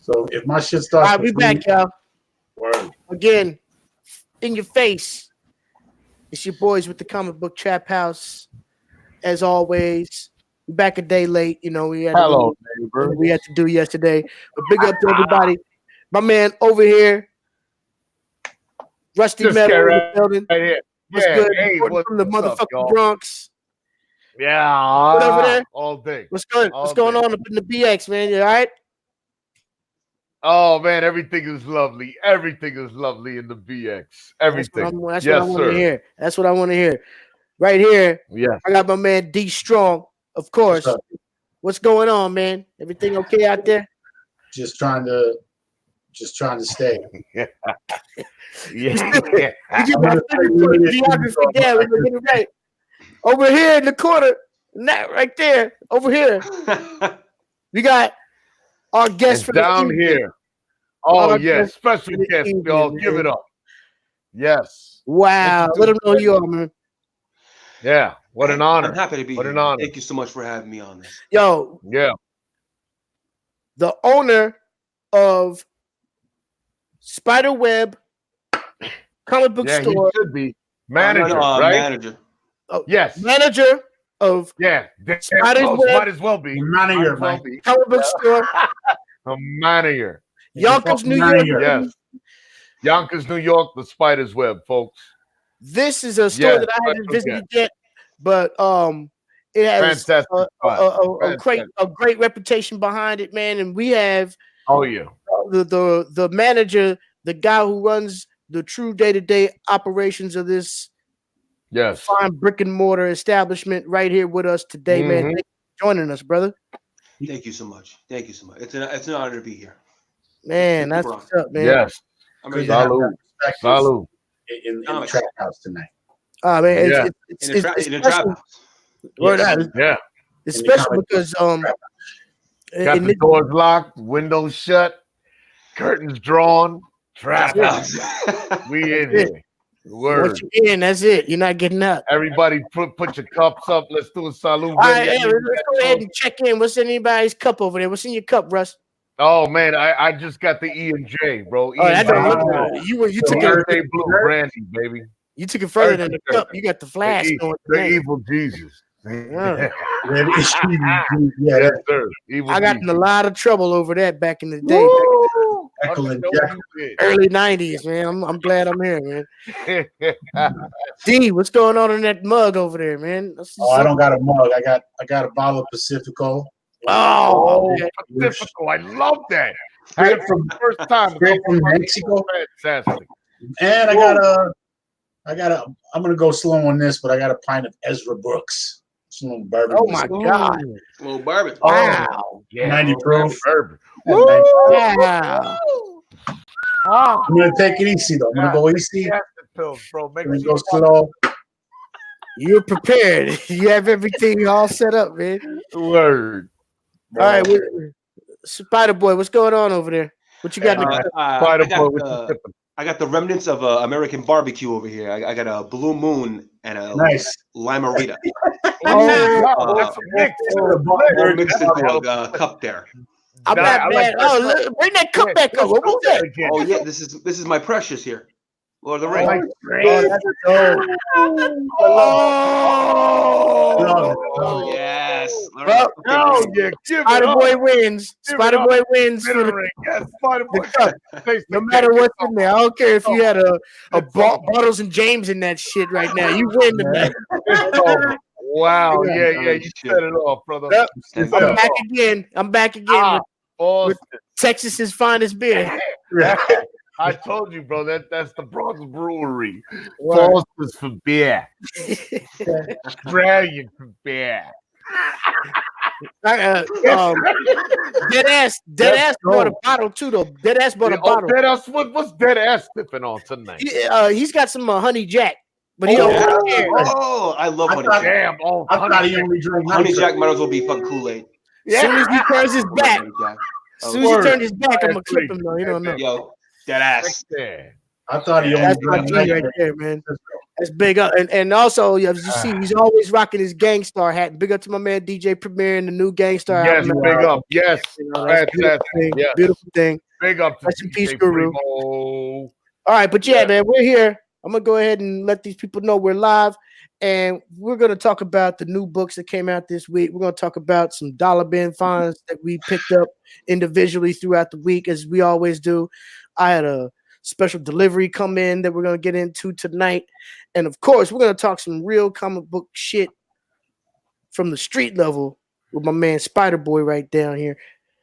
So if my shit All starts, right, we back, y'all. Word. Again, in your face. It's your boys with the Comic Book Trap House. As always, we back a day late. You know, we had to do yesterday. But big up to everybody. My man over here, Rusty Metal in the building. Right here. What's good? From the motherfucking Bronx. Yeah, Good over there? all day. What's good? What's going on up in the BX, man? You all right? Oh man, everything is lovely. Everything is lovely in the BX. Everything. That's what I want to hear. That's what I want to hear. Right here. Yeah. I got my man D Strong, of course. What's going on, man? Everything okay out there? Just trying to stay. Yeah. Geography down. We're getting right. Over here in the corner, that right there, over here. We got our guest from down here. Oh yes, special guest, y'all. Give it up. Yes. Wow. Let them know who you are, man. Yeah. What an honor. I'm happy to be here. An honor. Thank you so much for having me on this. Yo. Yeah. The owner of Spiderweb comic book store. He should be manager, right? Manager. Oh, yes. Manager of might as well be manager, comic book store. A manager. Yonkers, New York. Yes. Yonkers, New York, the Spider's Web, folks. This is a store that I haven't visited yet, but it has a great reputation behind it, man. And we have the manager, the guy who runs the true day-to-day operations of this fine brick and mortar establishment right here with us today, man. Thank you for joining us, brother. Thank you so much. Thank you so much. It's an honor to be here. Man, that's what's up, man. Yes. Salud. In the trap house tonight. Oh man, it's in the trap house. Yeah. It's special because got the doors locked, windows shut, curtains drawn, trap house. We in here. Word. Once you're in, that's it. You're not getting out. Everybody put your cups up. Let's do a salute. All right, let's go ahead and check in. What's in anybody's cup over there? What's in your cup, Russ? Oh man, I just got the E&J, bro. That don't look good. You took it blue brandy, baby. You took it further than the cup. You got the flash. The evil Jesus. Yeah, yes, sir. I got in a lot of trouble over that back in the day. Early 90s, man. I'm glad I'm here, man. D, what's going on in that mug over there, man? I don't got a mug. I got a bottle of Pacifico. Oh, Pacifico. I love that. Had it from the first time. Straight from Mexico. Fantastic. And I'm gonna go slow on this, but I got a pint of Ezra Brooks. Some bourbon. Oh my God. A little bourbon. Wow. 90 proof. Bourbon. Wow. I'm gonna take it easy though. I'm gonna go easy. Pills, bro. I'm gonna go slow. You're prepared. You have everything all set up, man. Word. All right, Spider Boy, what's going on over there? What you got? I got the remnants of American barbecue over here. I got a Blue Moon and a Limerita. That's a mix. Mixed into a cup there. I'm not mad. Bring that cup back up. What was that? Oh yeah, this is my precious here. Lord of the Rings. Oh, yes. Spider Boy wins. Spider Boy wins for the cup. No matter what's in there. I don't care if you had a Bottles and James in that shit right now. You win tonight. Wow. Yeah. You set it off, brother. Yep. I'm back again with Texas's finest beer. I told you, bro. That's the Bronx Brewery. Foster's for beer. Australian for beer. Deadass bought a bottle too, though. Deadass bought a bottle. Deadass, what's Deadass sipping on tonight? He's got some Honey Jack, but he don't care. Oh, I love Honey Jack. Damn, I thought he only drank Honey Jack. Might as well be fucking Kool-Aid. As soon as he turns his back, I'm gonna clip him though. You don't know. Yo, Deadass. I thought he only drank right there, man. That's big up, and also as you see, he's always rocking his Gangstar hat. Big up to my man DJ Premier and the new Gangstar album. Yes, big up. Yes, that's beautiful thing. Yes. Beautiful thing. Big up to DJ Guru. All right, but man, we're here. I'm gonna go ahead and let these people know we're live, and we're gonna talk about the new books that came out this week. We're gonna talk about some dollar bin finds that we picked up individually throughout the week, as we always do. I had a special delivery come in that we're going to get into tonight. And of course, we're going to talk some real comic book shit from the street level with my man Spider Boy right down here.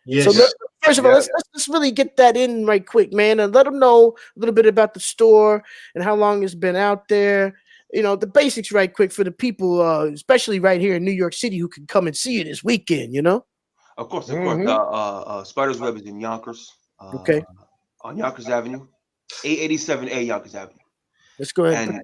Yes. So first of all, let's really get that in right quick, man, and let them know a little bit about the store and how long it's been out there. You know, the basics right quick for the people, especially right here in New York City, who can come and see it this weekend, you know? Of course. Spider's Web is in Yonkers. Okay. On Yonkers Avenue. 887A Yonkers Avenue. Let's go ahead. And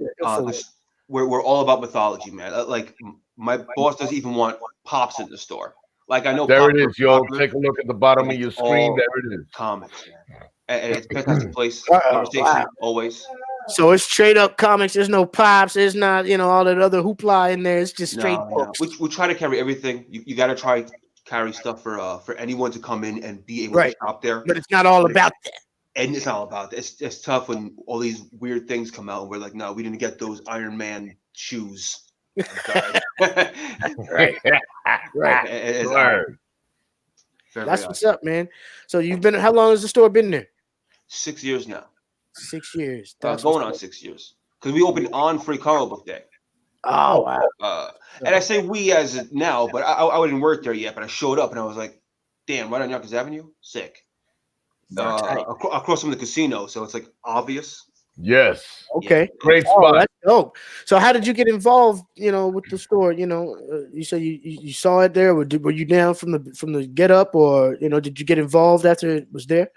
we're all about mythology, man. Like my boss doesn't even want Pops in the store. Like I know there it is, yo. Take a look at the bottom of your screen. There it is. Comics, man. And it's a fantastic place. Conversation always. So it's straight up comics. There's no Pops. There's not, all that other hoopla in there. It's just straight books. We try to carry everything. You got to try to carry stuff for anyone to come in and be able to shop there. But it's not all about that. And it's all about this. It's tough when all these weird things come out and we're like, no, we didn't get those Iron Man shoes. Right. That's what's up, man. So how long has the store been there? 6 years now. 6 years. Going on 6 years. Because we opened on Free Comic Book Day. Oh, wow. And I say we as now, but I didn't work there yet, but I showed up and I was like, damn, right on Yonkers Avenue? Sick. Across from the casino, so it's like obvious. Yes. Okay. Great spot. That's dope. So, how did you get involved? With the store. You said you saw it there. Were you down from the get up, or did you get involved after it was there?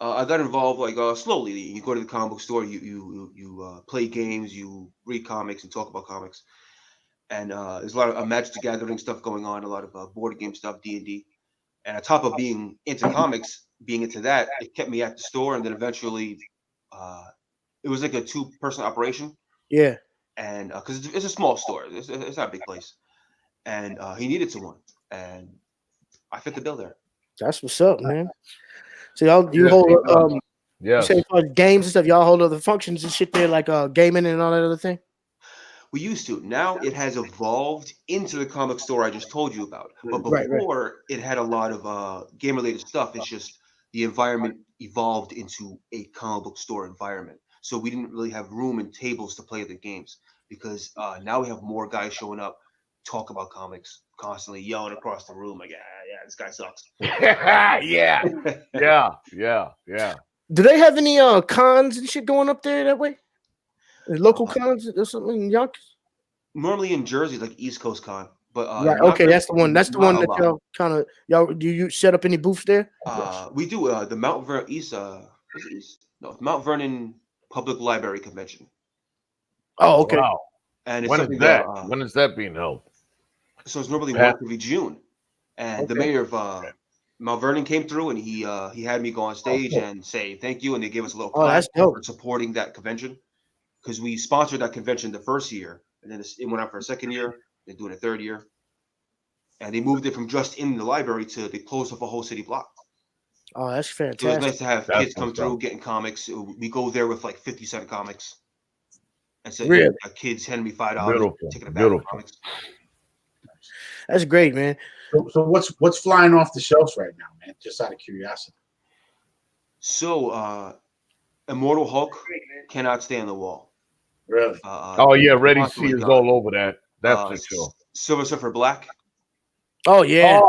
I got involved slowly. You go to the comic book store, you play games, you read comics, and talk about comics. And there's a lot of Magic the Gathering stuff going on, a lot of board game stuff, D&D. And on top of being into comics, being into that, it kept me at the store, and then eventually, it was like a 2-person operation. Yeah. And because it's a small store, it's not a big place, and he needed someone, and I fit the bill there. That's what's up, man. So you hold you say games and stuff. Y'all hold other functions and shit there, like gaming and all that other thing. We used to. Now it has evolved into the comic store I just told you about. But before, it had a lot of game-related stuff. It's just the environment evolved into a comic book store environment. So we didn't really have room and tables to play the games, because now we have more guys showing up, talk about comics, constantly yelling across the room like, yeah, this guy sucks. yeah. Do they have any cons and shit going up there that way? Local cons or something in Yonkers? Normally in Jersey, like East Coast Con. But okay, that's the one. That's the one that y'all kind of do. You set up any booths there? We do the Mount Vernon Mount Vernon Public Library Convention. Oh, okay. Wow. And when is that? When is that being held? So it's normally once every June, and the mayor of Mount Vernon came through, and he had me go on stage and say thank you, and they gave us a little that's dope for supporting that convention, because we sponsored that convention the first year, and then it went on for a second year. They're doing a third year, and they moved it from just in the library to they closed off a whole city block. Oh, that's fantastic. So it's nice to have kids come through getting comics. We go there with like 50-cent comics, and so kids handed me $5 taking a bag of comics. That's great, man. So what's flying off the shelves right now, man? Just out of curiosity. So Immortal Hulk cannot stay on the wall. Really? Ready C is all over that. That's for sure. Silver Surfer Black. Oh yeah.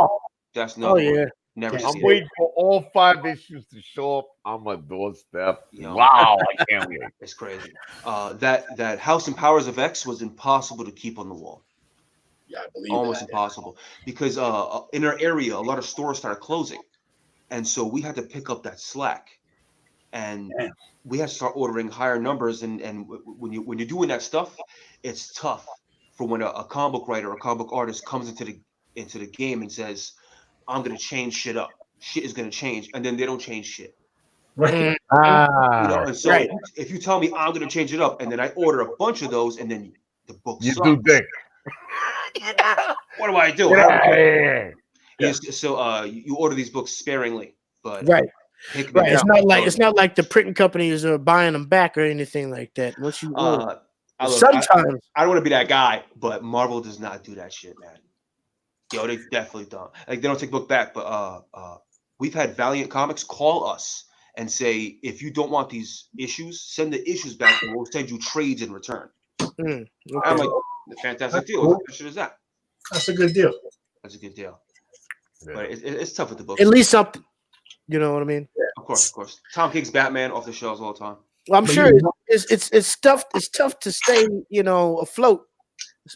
That's no. Oh yeah. Never. I'm waiting for all 5 issues to show up on my doorstep. Wow, I can't wait. It's crazy. That House and Powers of X was impossible to keep on the wall. Yeah, I believe almost impossible, because in our area a lot of stores started closing, and so we had to pick up that slack, and we had to start ordering higher numbers. And when you're doing that stuff, it's tough for when a comic book writer or a comic book artist comes into the game and says, I'm gonna change shit up. Shit is gonna change, and then they don't change shit. Right. And so if you tell me I'm going to change it up, and then I order a bunch of those, and then the book you sucks, do think. what do I do? So you order these books sparingly, but right. It's not like the printing companies are buying them back or anything like that. Once you order, sometimes I don't want to be that guy, but Marvel does not do that shit, man. Yo, they definitely don't. Like, they don't take book back, but we've had Valiant Comics call us and say, if you don't want these issues, send the issues back, and we'll send you trades in return. Okay. I'm like, fantastic deal. What shit is that? That's a good deal. That's a good deal. Yeah. But it's tough with the books. At least something. You know what I mean? Yeah, of course. Tom King's Batman off the shelves all the time. Well, I'm sure it's tough. It's tough to stay, afloat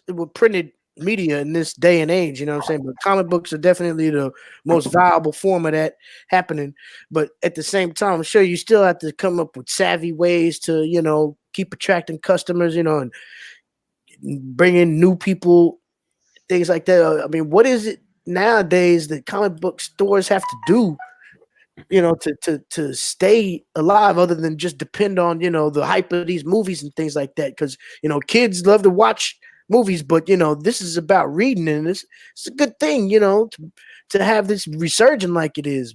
with printed media in this day and age. You know what I'm saying? But comic books are definitely the most valuable form of that happening. But at the same time, I'm sure you still have to come up with savvy ways to, keep attracting customers, and bring in new people, things like that. I mean, what is it nowadays that comic book stores have to do, to stay alive, other than just depend on, the hype of these movies and things like that? Because, kids love to watch movies, but, this is about reading, and it's a good thing, to have this resurging like it is.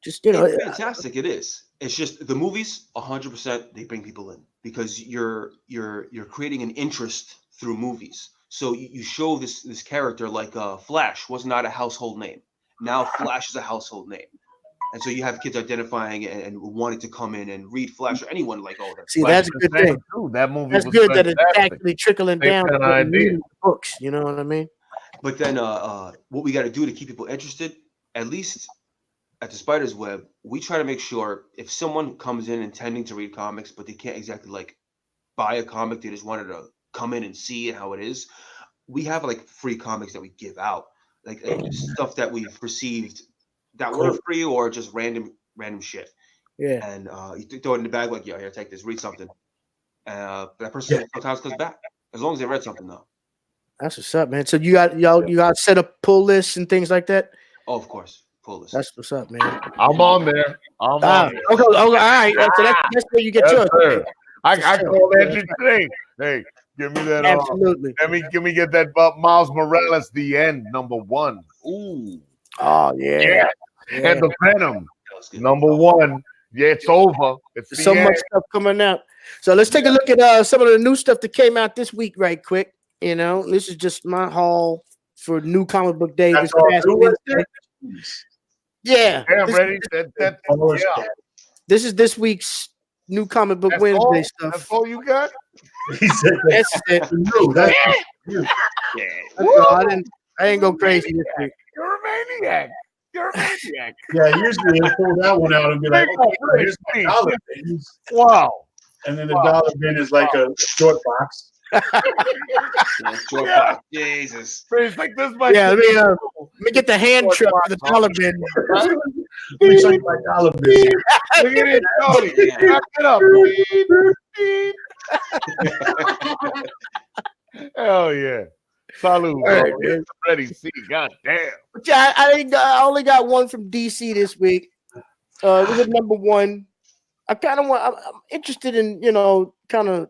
Just, it's fantastic. It is. It's just the movies, 100%, they bring people in because you're creating an interest through movies. So you show this character like Flash was not a household name. Now Flash is a household name. And so you have kids identifying and wanting to come in and read Flash, or anyone like, see, that's a good thing. Too. That movie that's was good fantastic. that it's actually trickling down to the books. You know what I mean? But then what we got to do to keep people interested, at least at the Spider's Web, we try to make sure if someone comes in intending to read comics, but they can't exactly like buy a comic, they just wanted to come in and see how it is, we have like free comics that we give out, like stuff that we've received that were free or just random shit. Yeah. And you throw it in the bag like, yo, here, take this, read something. That person sometimes comes back as long as they read something, though. That's what's up, man. So you got set up pull lists and things like that? Oh, of course. Pull lists. That's what's up, man. I'm on there. I'm on there. Okay, all right. So that's where you get yours. Sir. I called Andrew today. Hey, give me that. Absolutely. Let me get that Miles Morales, The End, #1. Ooh. Oh, yeah. And the Venom, #1. Yeah, it's over. It's so much stuff coming out. So let's take a look at some of the new stuff that came out this week, right quick. This is just my haul for New Comic Book Day this past Wednesday. Yeah. I'm ready. This is this week's New Comic Book Wednesday stuff. That's all you got? That's it. I didn't go crazy this week. You're a maniac. Yeah, usually they pull that one out and be like, oh, here's my dollar bin. Wow. And then the dollar bin is like a short box. Jesus. It's like this. Let me get the hand truck for the dollar bin. It's like my dollar bin. Look at it, Cody. Wrap it up. Hell yeah. Salute, bro. Ready, see, goddamn. Yeah, I only got one from DC this week. It was at #1. I'm interested in, kind of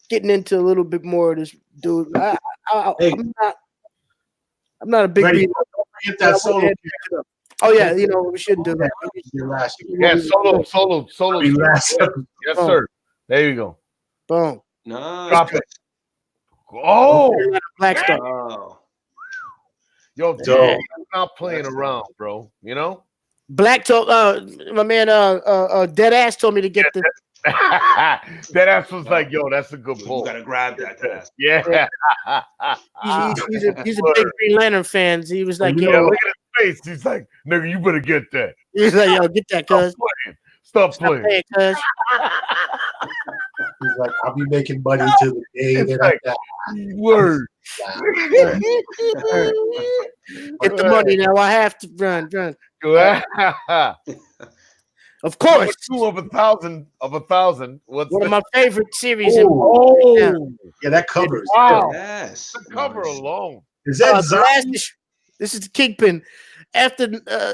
getting into a little bit more of this dude. I'm not a big reader. Get that solo. Oh yeah, we shouldn't do that. Yeah, solo. Yes, sir. There you go. Boom. No. Drop it. Oh, Black Star. Oh. Yo, dude, I'm not playing around, bro. Black Talk. My man, Deadass told me to get this. Deadass was like, "Yo, that's a good pull. You gotta grab that. Deadass. Yeah." He's a big Green Lantern fan. He was like, "Yo, look at his face." He's like, "Nigga, you better get that." He's like, "Yo, get that, cuz." Stop playing, cuz. He's like, "I'll be making money till the day that I die." Word. Get the money now. I have to run. Of course. 2 of 1,000 of 1,000. One of my favorite series. Yeah, that covers. Wow. Yes. The cover alone. Is that this is the Kingpin. after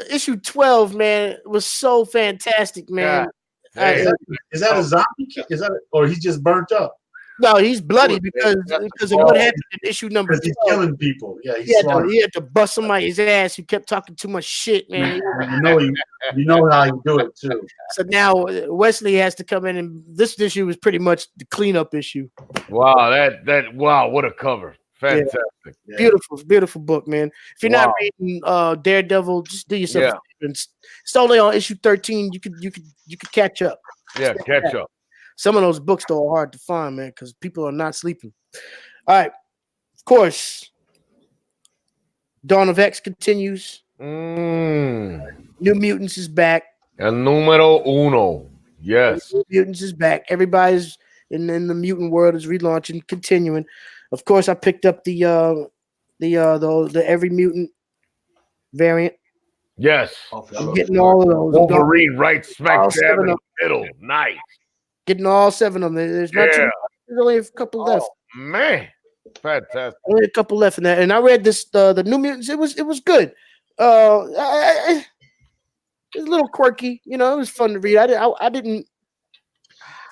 issue 12, man, it was so fantastic, man. Is that a zombie? Is that or he's just burnt up? No, he's bloody because of what happened in issue number 12. He's killing people. Yeah, he had to bust somebody's ass who kept talking too much shit, man. You know how you do it too. So now Wesley has to come in, and this issue was pretty much the cleanup issue. Wow, wow, what a cover. Fantastic. Yeah. Beautiful book, man. If you're not reading Daredevil, just do yourself it's only on issue 13. You could catch up. Yeah, catch up. Some of those books though are hard to find, man, because people are not sleeping. All right. Of course, Dawn of X continues. New Mutants is back. El número uno. Yes. New Mutants is back. Everybody's in the mutant world is relaunching, continuing. Of course, I picked up the Every Mutant variant. Yes. I'm getting all of those. Wolverine right smack dab in the middle. Nice. Getting all 7 of them. There's not too much. There's only a couple left. Man. Fantastic. Only a couple left in that. And I read this the New Mutants. It was good. It's a little quirky, it was fun to read. I didn't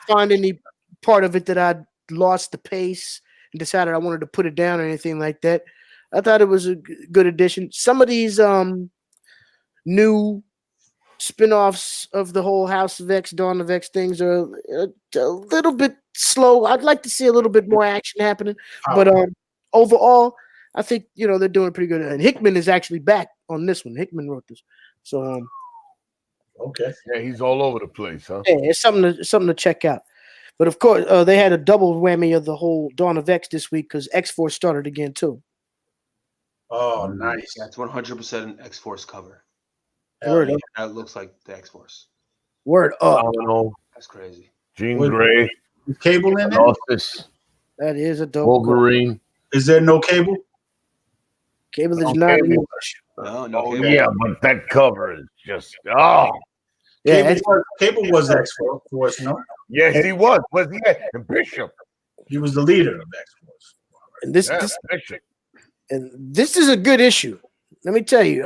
find any part of it that I lost the pace and decided I wanted to put it down or anything like that. I thought it was a good addition. Some of these new spin-offs of the whole House of X, Dawn of X things are a little bit slow. I'd like to see a little bit more action happening, but overall, I think they're doing pretty good. And Hickman is actually back on this one. Hickman wrote this, so okay, yeah, he's all over the place, huh? Yeah, it's something to check out. But of course, they had a double whammy of the whole Dawn of X this week because X-Force started again too. Oh, nice! That's 100% an X-Force cover. Word up. That looks like the X-Force. Word up. That's crazy. Jean Grey. Cable in there? That is a dope. Wolverine. Is there no Cable? Cable is not in No Cable. Yeah, but that cover is just yeah. Cable was X-Force, no? Yes, he was. Was he? And Bishop. He was the leader of X-Force. And this is a good issue. Let me tell you,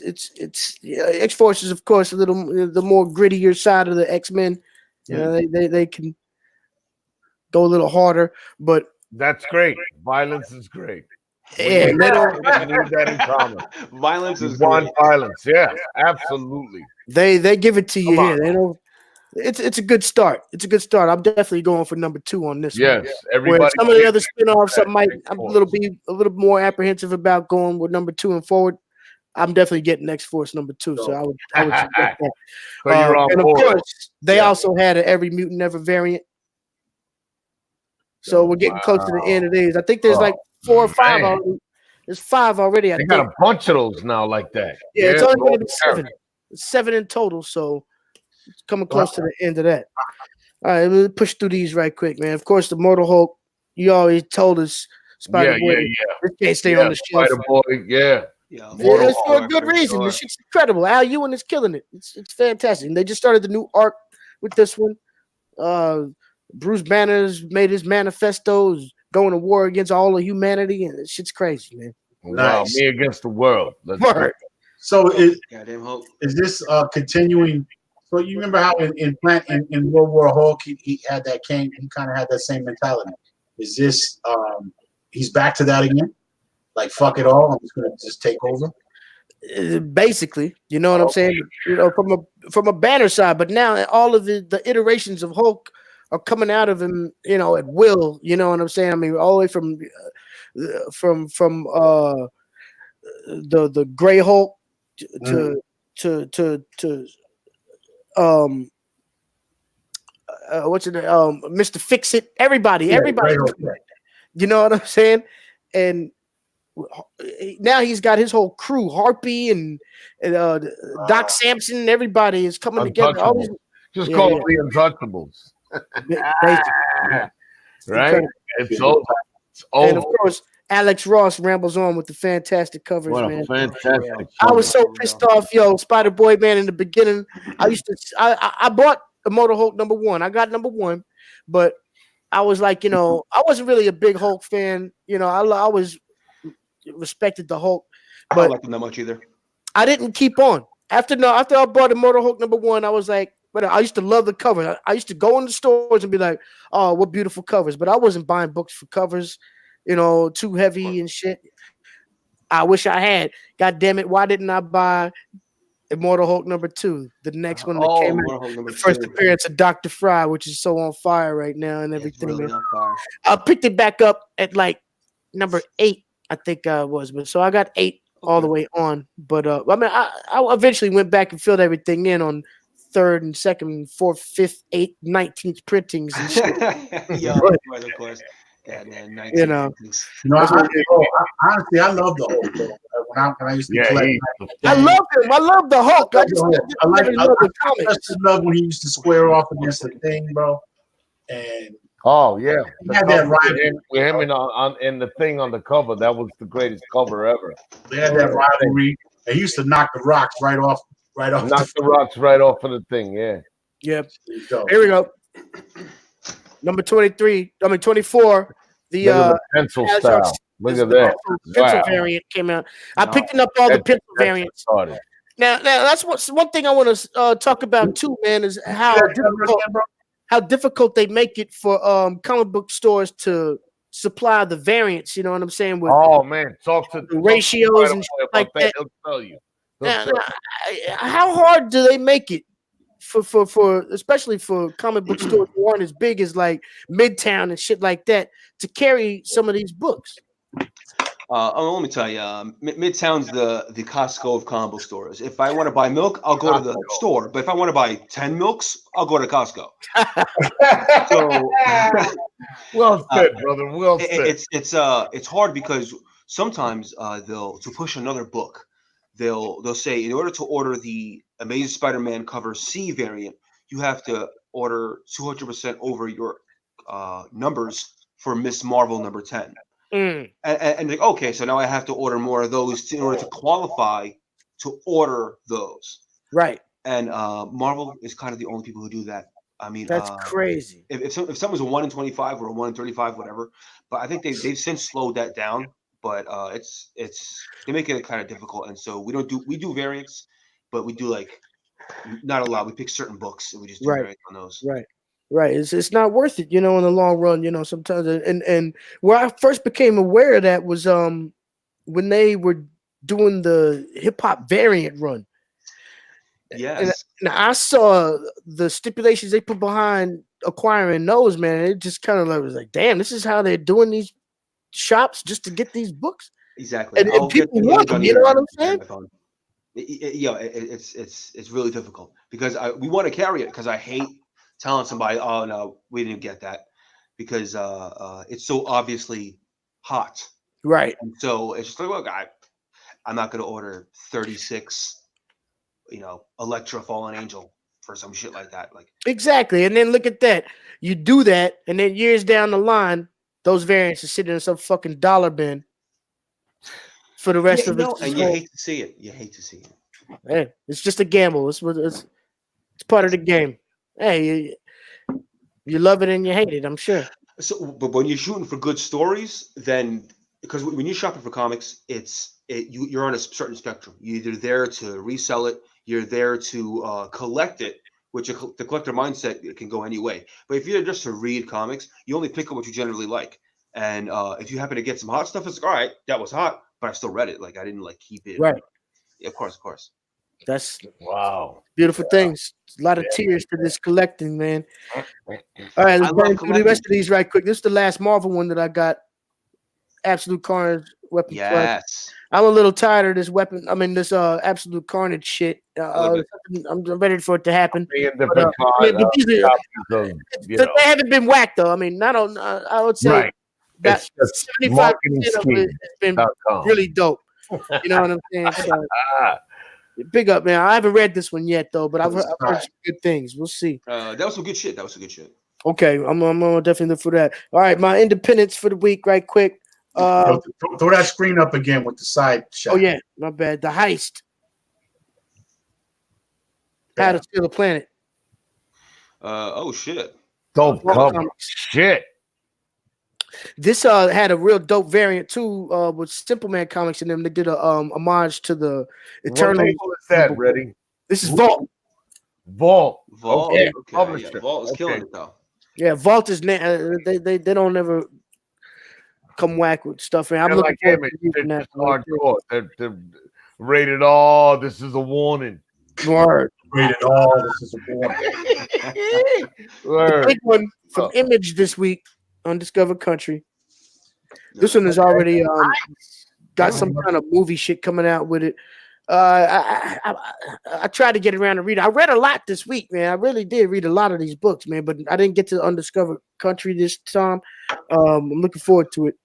it's X-Force is of course the more grittier side of the X-Men. They can go a little harder, but that's great. Violence is great. Yeah, they don't need that in common. Violence is violence. Yeah, absolutely. They give it to you here. They don't. It's a good start. It's a good start. I'm definitely going for number 2 on this. Yes, one. everybody. Where some of the other spinoffs, I'm a little more apprehensive about going with number 2 and forward. I'm definitely getting X-Force number 2, so I would suggest that. And of course, they also had an Every Mutant Ever variant. So we're getting close to the end of these. I think there's like 4 or 5 already. There's 5 already. They got a bunch of those now like that. Yeah, it's only going to be 7. It's 7 in total, so it's coming close to the end of that. All right, let me push through these right quick, man. Of course, the Mortal Hulk. You always told us Spider Boy. This can't stay on the shelf. Spider Boy, it's for a good reason. This shit's incredible. Al Ewing is killing it. It's fantastic. And they just started the new arc with this one. Bruce Banner's made his manifesto, going to war against all of humanity, and this shit's crazy, man. Wow, me against the world. So is this continuing? So you remember how in World War Hulk he had that he kind of had that same mentality. Is this he's back to that again? Like fuck it all, I'm just gonna take over. Basically, you know what I'm saying? From a Banner side, but now all of the iterations of Hulk are coming out of him, at will. You know what I'm saying? I mean, all the way from the Gray Hulk to what's it? Mr. Fix-It. Everybody. You know what I'm saying? And now he's got his whole crew, Harpy and Doc Samson, and everybody is coming together. Just call them the Untouchables. Right? It's over. And of course, Alex Ross rambles on with the fantastic covers, man. Fantastic. I was so pissed off, Spider Boy, man. In the beginning, I bought Immortal Hulk number 1. I got number 1, but I was like, I wasn't really a big Hulk fan. I always respected the Hulk, I don't like them that much either. I didn't keep on. After I bought Immortal Hulk #1, I was like, but I used to love the cover. I used to go in the stores and be like, oh, what beautiful covers. But I wasn't buying books for covers, too heavy and shit. I wish I had. God damn it. Why didn't I buy Immortal Hulk #2? The next one that came out. The first appearance of Dr. Fry, which is so on fire right now and everything. Really on fire. I picked it back up at like number 8, I think I was. But so I got 8 all the way on. But I mean, I eventually went back and filled everything in on 3rd and 2nd, 4th, 5th, 8th, 19th printings and shit. Yeah, of course. Yeah, man. Honestly, I love the Hulk. When I used to collect, I love him. I love the Hulk. I just love the comics. I just love when he used to square off against the Thing, bro. And he had that rivalry with him in the Thing on the cover. That was the greatest cover ever. They had that rivalry. They used to knock the rocks right off. Knock the rocks right off of the Thing. Yeah. Yep. Here we go. Number 24. The pencil style. Look at that. Pencil variant came out. I picked up all the pencil variants. Now that's one thing I want to talk about too, man, is how difficult they make it for comic book stores to supply the variants. You know what I'm saying? With talk to the ratios and shit like that. He'll tell you. Now, how hard do they make it for especially for comic book stores who aren't as big as like Midtown and shit like that to carry some of these books? Let me tell you, Midtown's the Costco of comic book stores. If I want to buy milk, I'll go to the store. But if I want to buy 10 milks, I'll go to Costco. So, well said, brother. Well said. It's hard because sometimes to push another book, they'll say in order to order the Amazing Spider-Man cover C variant, you have to order 200% over your numbers for Miss Marvel #10. And like, okay, so now I have to order more of those in order to qualify to order those. Right. And Marvel is kind of the only people who do that. I mean, that's crazy. If something's a 1 in 25 or a 1 in 35, whatever, but I think they've since slowed that down. But they make it kind of difficult, and so we do variants, but we do like not a lot. We pick certain books and we just do variants on those. Right. It's not worth it, in the long run. Sometimes and where I first became aware of that was when they were doing the hip hop variant run. Yes. And I saw the stipulations they put behind acquiring those, man. It just kind of was like, damn, this is how they're doing these shops just to get these books. Exactly. And people want them, you know what I'm saying? It's really difficult because we want to carry it because I hate telling somebody, oh no, we didn't get that because it's so obviously hot. Right. And so it's just like, look, I'm not going to order 36, Electra Fallen Angel for some shit like that. Like exactly. And then look at that. You do that, and then years down the line, those variants are sitting in some fucking dollar bin for the rest of it. And you hate to see it. Hey, it's just a gamble. It's part of the game. Hey, you love it and you hate it, I'm sure. So, but when you're shooting for good stories, then because when you're shopping for comics, you're on a certain spectrum. You're either there to resell it, you're there to collect it, which the collector mindset, it can go any way. But if you're just to read comics, you only pick up what you generally like. And if you happen to get some hot stuff, it's like, all right, that was hot, but I still read it. Like I didn't like keep it. Right. Yeah, of course. That's wow. Beautiful things. A lot of tears to this collecting, man. All right, let's burn through the rest of these right quick. This is the last Marvel one that I got. Absolute Carnage Weapon. Yes. I'm a little tired of this weapon. I mean, this Absolute Carnage shit. I'm ready for it to happen. They haven't been whacked though. I mean, I would say that 75% of it has been really dope. You know what I'm saying? So, big up, man. I haven't read this one yet though, but I've heard some good things. We'll see. That was some good shit. Okay, I'm gonna definitely look for that. All right, my independence for the week, right quick. Throw that screen up again with the side shot. Oh yeah, my bad. The Heist. How to Steal a Planet. Oh shit. Dope cover. Shit. This had a real dope variant too, with Simple Man Comics in them. They did a homage to the Eternal. What label is that, Ready? This is Vault. Vault. Okay. Publisher. Yeah, Vault is killing it though. Yeah, Vault is they don't ever come whack with stuff. And I'm They're looking like forward to they're reading that. hardcore. They're rated R. This is a warning. Word. Rated R. This is a warning. The big one from Image this week on Discover Country. This one is already got some kind of movie shit coming out with it. I tried to get around to read it. I read a lot this week, man. I really did read a lot of these books, man, but I didn't get to Undiscovered Country this time. I'm looking forward to it.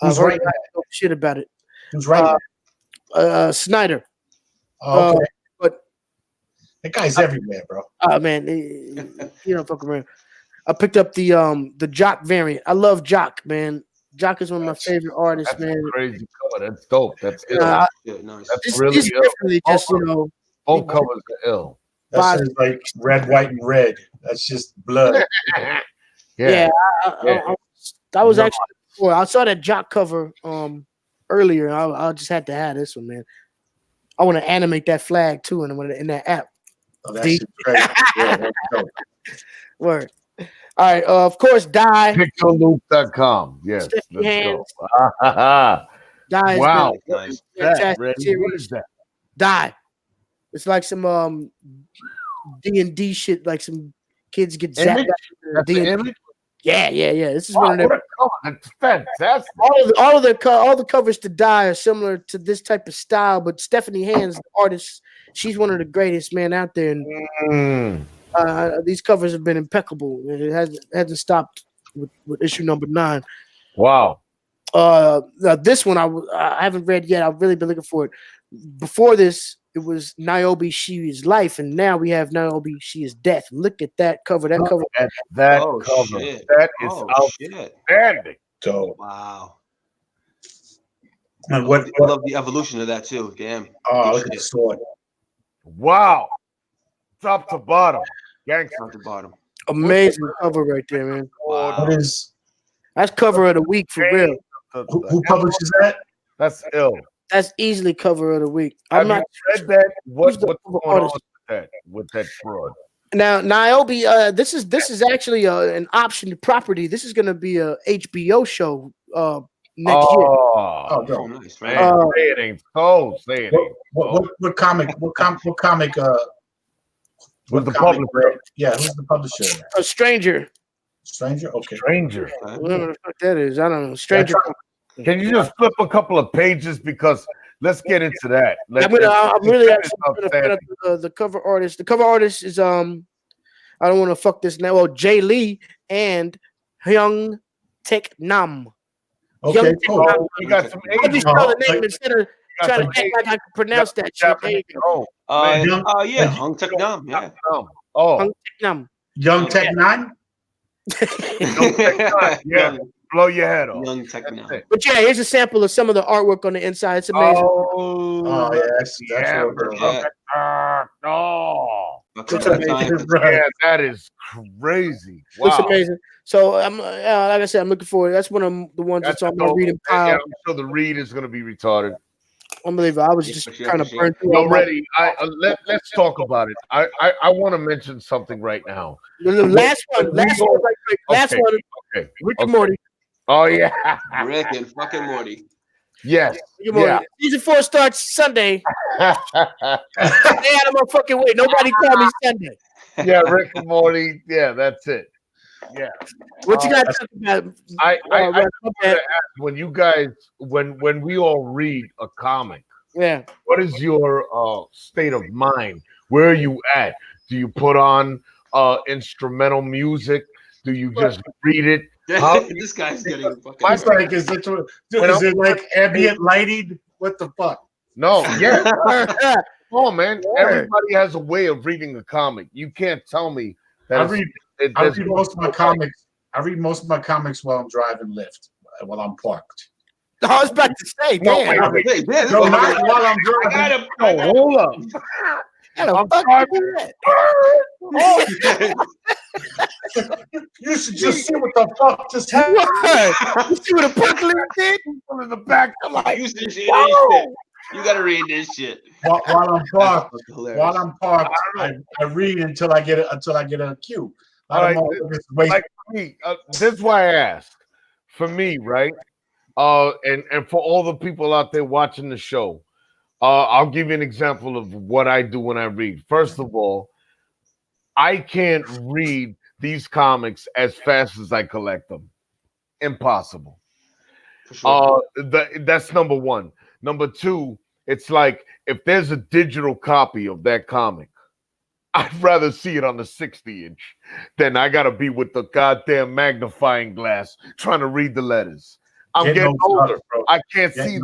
Who's I've heard writing that? shit about it. Who's writing Snyder. Oh, okay. But that guy's everywhere, bro. Man, you don't fuck around. I picked up the Jock variant. I love Jock, man. Jock is one of my favorite artists, That's man. crazy cover. That's dope. That's ill. Nice. That's really It's ill. definitely just Both covers are ill. That's just like red, white, and red. That's just blood. Yeah. I was actually before. I saw that Jock cover earlier. I just had to have this one, man. I want to animate that flag too, in that app. Oh, that's crazy. Yeah, that's dope. Word. All right. Of course, Die. Pixelloop.com. Yes. Let's go. Die. Wow. Nice. What is that? Die. It's like some D&D shit. Like some kids get zapped. That's the image? Yeah. This is one of them. That's fantastic. All the covers to Die are similar to this type of style, but Stephanie Hands, the artist, she's one of the greatest man out there. And these covers have been impeccable. It hasn't stopped with issue number 9. Wow. This one I haven't read yet. I've really been looking for it. Before this, it was Niobe She Is Life, and now we have Niobe She Is Death. Look at that cover. That cover. That cover. Shit. That is outstanding. Dope. Wow. And what? I love the evolution of that too. Damn. Oh, look at the sword. Wow. Top to bottom. Gangster. Top to bottom. Amazing cover right there, man. Wow. That's cover of the week for real. Who publishes that? That's ill. That's easily cover of the week. Have you read that? What's going on with that fraud? Now, Niobe, this is actually an optioned property. This is going to be a HBO show next year. Oh, nice, man. Say it ain't so. Say it ain't. What comic? What comic? Who's the publisher? Yeah, who's the publisher? A Stranger. Stranger? Okay. Stranger. Whatever the fuck that is. I don't know. Stranger. Can you just flip a couple of pages, because let's get into that. I'm really actually going to put up the cover artist. The cover artist is I don't want to fuck this name. Well, Jay Lee and Hyung Taek Nam. Okay, cool. You got some I'll just spell the name instead of trying to act like I can pronounce that shit. There you go. Yeah, Hung Taek Nam. Yeah. Hyung Taek Nam. Young Tech 9? Yeah. Blow your head off. Young Tech Nam. But yeah, here's a sample of some of the artwork on the inside. It's amazing. Oh yeah, that's that is crazy. Wow. It's amazing. So I'm like I said, I'm looking forward. That's one of the ones that's on my reading pile. Yeah, I'm sure the read is going to be retarded. Unbelievable. I was just kind of burned through. Already, let's talk about it. I want to mention something right now. The last one. Rick and Morty. Oh yeah, Rick and fucking Morty. Yes. Yeah. Season 4 starts Sunday. Stay out of my fucking way. Nobody call me Sunday. Yeah, Rick and Morty. Yeah, that's it. Yeah. What you got to talk about? I ask, when you guys, when we all read a comic, what is your state of mind? Where are you at? Do you put on instrumental music? Do you just read it? This guy's getting fucking. Is it like ambient lighting? What the fuck? No, yeah. Come on, man. Everybody has a way of reading a comic. You can't tell me that. I read most of my comics. I read most of my comics while I'm driving Lyft, while I'm parked. I was about to say, damn. Not while I'm driving. Hold up. How the fuck you do that? You should just see what the fuck just happened. You see what Apocalypse did? In the back, I'm like, You gotta read this shit. While I'm parked, I read until I get a cue. Like me, this is why I asked. For me, right? And for all the people out there watching the show, I'll give you an example of what I do when I read. First of all, I can't read these comics as fast as I collect them. Impossible. Sure. That's number one. Number two, it's like if there's a digital copy of that comic, I'd rather see it on the 60-inch than I gotta be with the goddamn magnifying glass trying to read the letters. I'm getting older. I can't see.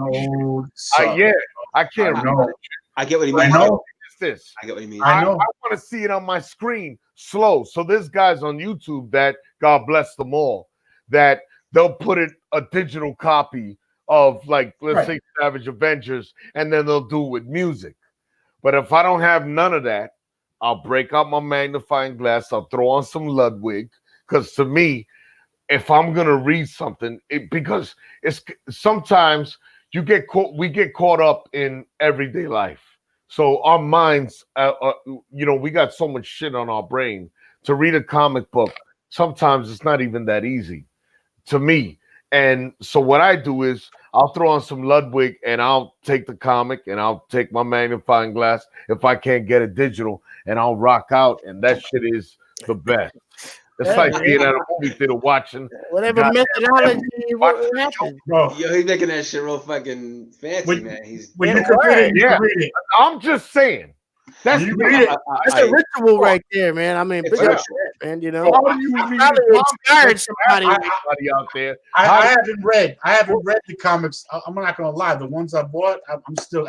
I can't read. I get what he means. This. I get what you mean. I want to see it on my screen slow. So there's guys on YouTube that, God bless them all, that they'll put it a digital copy of, like, let's say Savage Avengers, and then they'll do it with music. But if I don't have none of that, I'll break out my magnifying glass. I'll throw on some Ludwig, because to me, if I'm gonna read something, because it's sometimes we get caught up in everyday life. So our minds, we got so much shit on our brain. To read a comic book, sometimes it's not even that easy to me. And so what I do is I'll throw on some Ludwig and I'll take the comic and I'll take my magnifying glass if I can't get it digital, and I'll rock out, and that shit is the best. It's like being at a movie theater watching whatever methodology happened. Yo, he's making that shit real fucking fancy, man. I'm just saying. That's a ritual right there, man. I mean, big up, man. You know, probably inspired somebody out there. I haven't read the comics. I'm not gonna lie. The ones I bought, I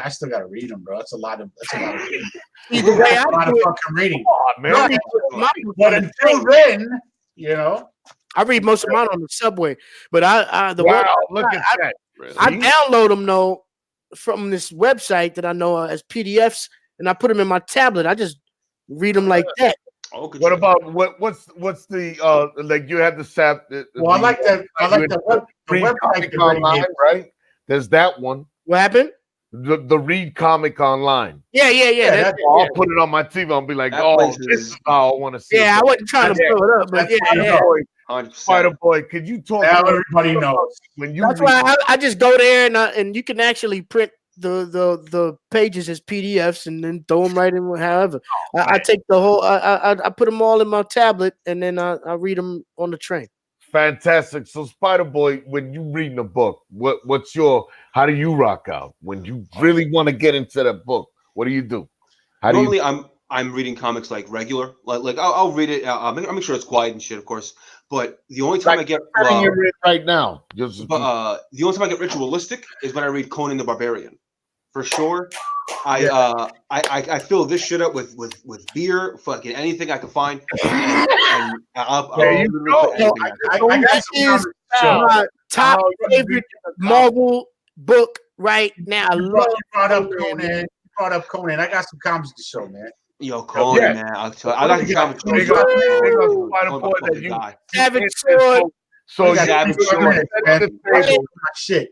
still gotta read them, bro. That's a lot of reading. Either way, a lot of fucking reading. Oh, man. But until then, you know, I read most of mine on the subway. But look at that. I download them though from this website that I know as PDFs, and I put them in my tablet. I just read them like that. What about what's the like you had the SAP? Well, I like that. I like the website online, right? There's that one. What happened? The Read Comic Online. Yeah. I'll put it on my TV. I'll be like, this is how I want to see it. Yeah, I wasn't trying to blow it up, but Spider Boy, could you talk? Now everybody knows. That's why I just go there and you can actually print the pages as PDFs and then throw them right in. However, I take the whole. I put them all in my tablet and then I read them on the train. Fantastic. So Spider Boy, when you reading a book, how do you rock out when you really want to get into that book? What do you do? Normally, I'm reading comics like regular, like I'll read it. I'll make sure it's quiet and shit, of course. But the only time I get right now, the only time I get ritualistic is when I read Conan the Barbarian. For sure, I fill this shit up with beer, fucking anything I can find. And that is my top favorite Marvel book right now. I love you brought up Conan. I got some comics to show, man. Yo, Conan, man. I like the comics. Savage Sword. So Savage Sword. Shit.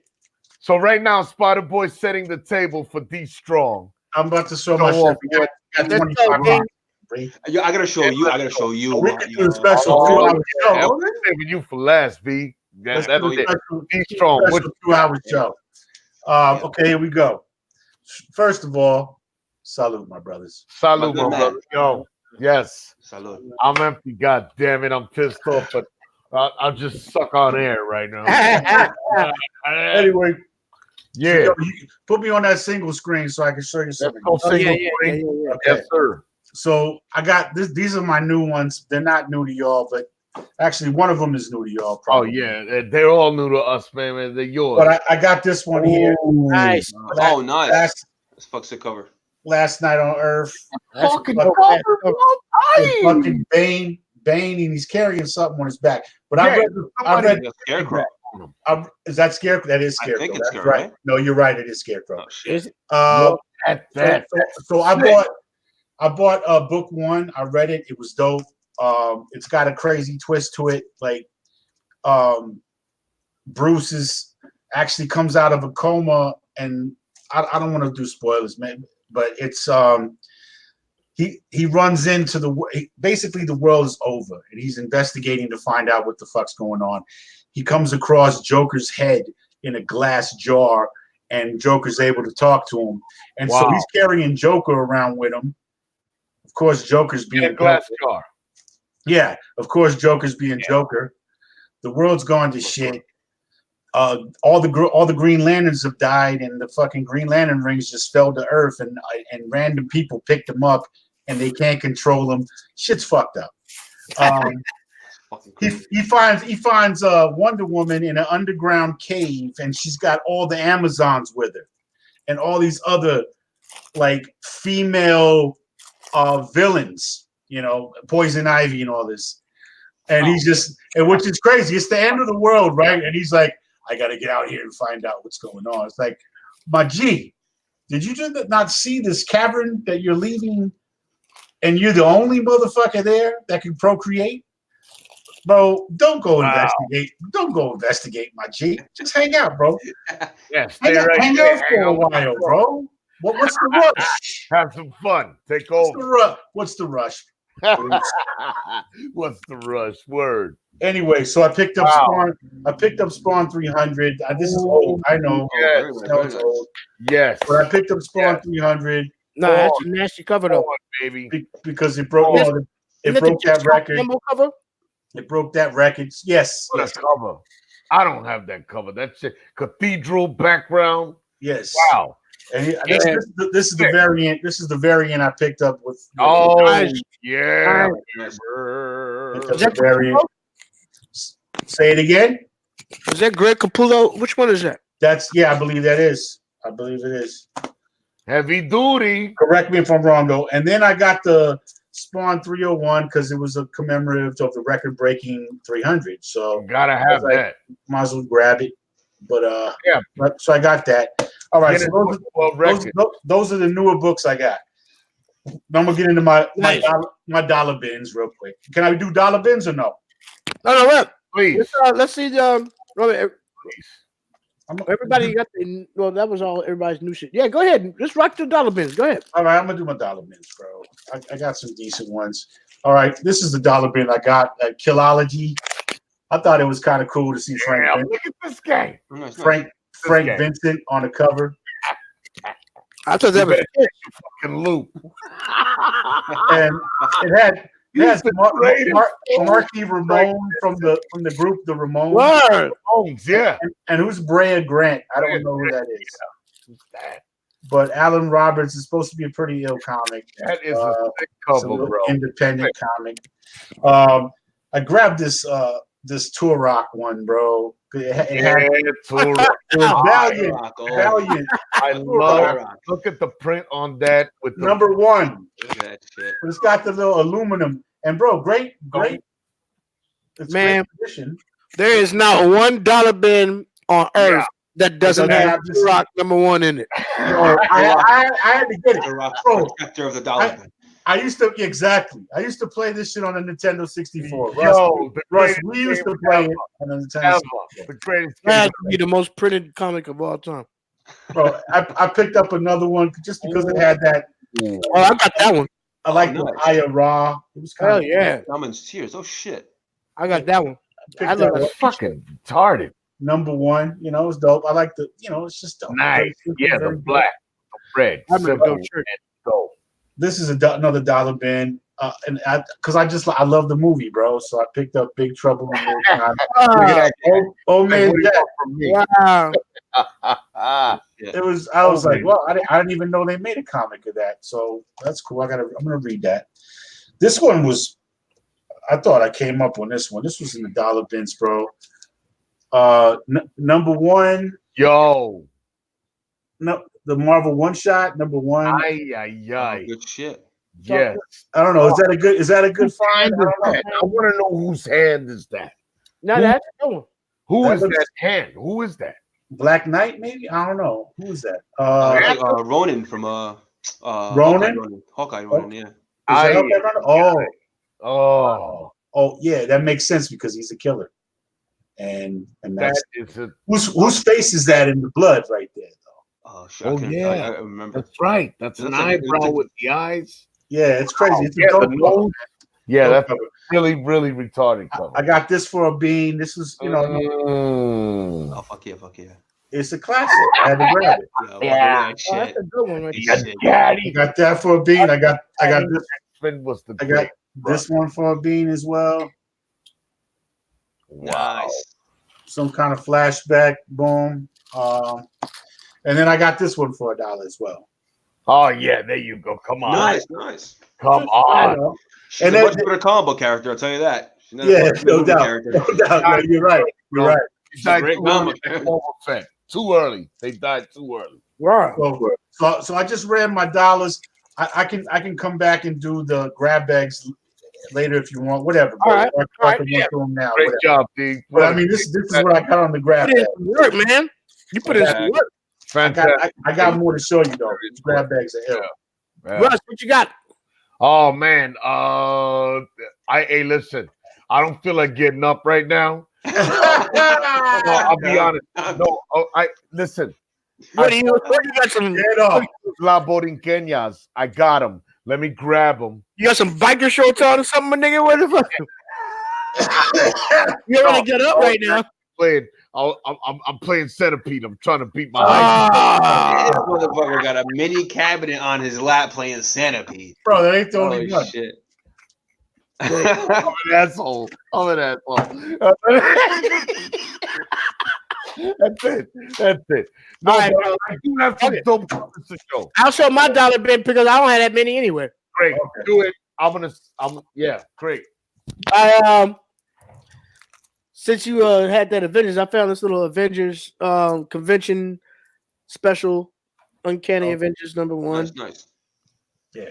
So right now, Spider Boy's setting the table for D Strong. I'm about to show my shit. Got 25 Yo, I gotta show you. We can do a special 2-hour show. I'm saving you for last, B. That's it. D Strong. 2-hour show. Okay, here we go. First of all, salute, my brothers. Salute, my brother. Yo, yes. Salute. I'm empty. God damn it, I'm pissed off, but I'll just suck on air right now. Anyway, yeah. So you put me on that single screen so I can show you something. Okay. Yes, sir. So I got this. These are my new ones. They're not new to y'all, but actually one of them is new to y'all. Probably. Oh yeah, they're all new to us, man. They're yours. But I got this one here. Nice. Nice. That's fuck's the cover. Last Night on Earth. Fucking Bane, and he's carrying something on his back. But I read Scarecrow. Is that Scarecrow? That is Scarecrow. I think it's That's Scarecrow, right. No, you're right. It is Scarecrow. Oh, shit. So I bought. I bought book 1. I read it. It was dope. It's got a crazy twist to it. Like Bruce actually comes out of a coma, and I don't want to do spoilers, man, but it's he runs into basically the world is over, and he's investigating to find out what the fuck's going on. He comes across Joker's head in a glass jar, and Joker's able to talk to him, and so he's carrying Joker around with him. Of course, Joker's being a glass jar. Yeah, of course, Joker's being Joker. The world's gone to shit. All the Green Lanterns have died, and the fucking Green Lantern rings just fell to Earth, and random people picked them up, and they can't control them. Shit's fucked up. He finds Wonder Woman in an underground cave, and she's got all the Amazons with her, and all these other like female villains, Poison Ivy and all this. And he's which is crazy. It's the end of the world, right? And he's like, I got to get out here and find out what's going on. It's like, my G, did you just not see this cavern that you're leaving, and you're the only motherfucker there that can procreate? Bro, don't go investigate. Don't go investigate, my G. Just hang out, bro. Yeah, hang out for a while, bro. What's the rush? Have some fun. Take over. What's the rush? What's the rush? Word. Anyway, so I picked up Spawn. I picked up Spawn 300. This is old. I know. Yes. Old. Yes. But I picked up Spawn 300. No, that's a nasty cover though, baby. Because it broke. It broke that record. Cover? It broke that record. Yes. What a cover. I don't have that cover. That's it. Cathedral background. Yes. Wow. And this is the variant. This is the variant I picked up with. Yeah. Is that variant? Say it again. Is that Greg Capullo? Which one is that? I believe that is. I believe it is. Heavy duty. Correct me if I'm wrong though. And then I got the Spawn 301 because it was a commemorative of the record-breaking 300. So gotta have that. Might as well grab it. But so I got that. All right, so those are the newer books I got. Now I'm gonna get into my dollar bins real quick. Can I do dollar bins or no? No, please. Let's see Robert. Everybody got that was all everybody's new shit. Yeah, go ahead. Let's rock the dollar bins. Go ahead. All right, I'm gonna do my dollar bins, bro. I got some decent ones. All right, this is the dollar bin I got at Killology. I thought it was kind of cool to see Frank. Look at this guy. Frank Vincent on the cover. I thought that was a fucking loop. And it has Marky Ramone from the group The Ramones. Yeah. And who's Brea Grant? I don't know who that is. Who's that? But Alan Roberts is supposed to be a pretty ill comic. That is a thick cover, bro. Independent comic. I grabbed this Turok one, bro. It was Valiant. I love. Look at the print on that with the number 1. Look at that shit. It's got the little aluminum, and bro, great. It's man. Great there is not $1 bin on Earth that doesn't have Turok number 1 in it. I had to get it. The protector of the dollar bin. I used to I used to play this shit on the Nintendo 64. We used to play it on the Nintendo 64. The greatest. That would be the most printed comic of all time. Bro, I picked up another one just because it had that. Oh, I got that one. I like the Aya Ra. It was kind of Summons Tears. Oh shit! I got that one. I love it. Fucking retarded. Number 1, it was dope. I like the, it's just dope. Nice. The black, the red. I'm gonna go church. Go. This is another dollar bin, and because I love the movie, bro. So I picked up Big Trouble in Little China. Look at that. Old Man Jack. Wow. It was. I was like, well, I didn't even know they made a comic of that. So that's cool. I'm gonna read that. This one was. I thought I came up on this one. This was in the dollar bins, bro. Number 1. Yo. No. The Marvel one shot, number 1. Aye. Good shit. Yes. I don't know. Is that a good find? I want to know whose hand is that. No, that's the one. Who is that hand? Who is that? Black Knight, maybe? I don't know. Who is that? Ronin from Ronan? Hawkeye Ronan, yeah. Oh, yeah, that makes sense because he's a killer. And that's whose face is that in the blood right there, though? Oh, shit, I remember. That's right. That's an eyebrow with the eyes. Yeah, it's crazy. It's a dope cover. Yeah, that's really, really retarded cover. I got this for a bean. This is, Oh, fuck yeah. It's a classic. I had to grab it. Yeah. That's a good one. I got that for a bean. I got this. I got this one for a bean as well. Nice. Some kind of flashback. Boom. And then I got this one for $1 as well. Oh yeah, there you go. Come on. Nice. Come on. She's a much better comic book character, I'll tell you that. Yeah, no doubt. No doubt. No, you're right. You're right. She's a great comic. Too early. They died too early. Wow. So I just ran my dollars. I can come back and do the grab bags later if you want. Whatever. All right. I can run through them now. Great job, D. But I mean, this is what I got on the grab bag. Work, man. You put in some work. Fantastic. I got more to show you though. These grab bags are hell. Yeah. Russ, what you got? Oh man, hey, listen, I don't feel like getting up right now. I'll be honest. No, listen. What do you got? Some La Borinqueñas. I got them. Let me grab them. You got some biker shorts on or something, nigga? What the fuck? You don't want to get up right now. I'm playing Centipede. I'm trying to beat my This motherfucker got a mini cabinet on his lap playing Centipede. Bro, that ain't the only one. Shit. I'm an asshole. That's it. No, all right, bro. I do have some dope comments to show. I'll show my dollar bin because I don't have that many anyway. Great. Okay. Do it. Great. Since you had that Avengers, I found this little Avengers convention special, Uncanny Avengers #1. Nice. Yeah.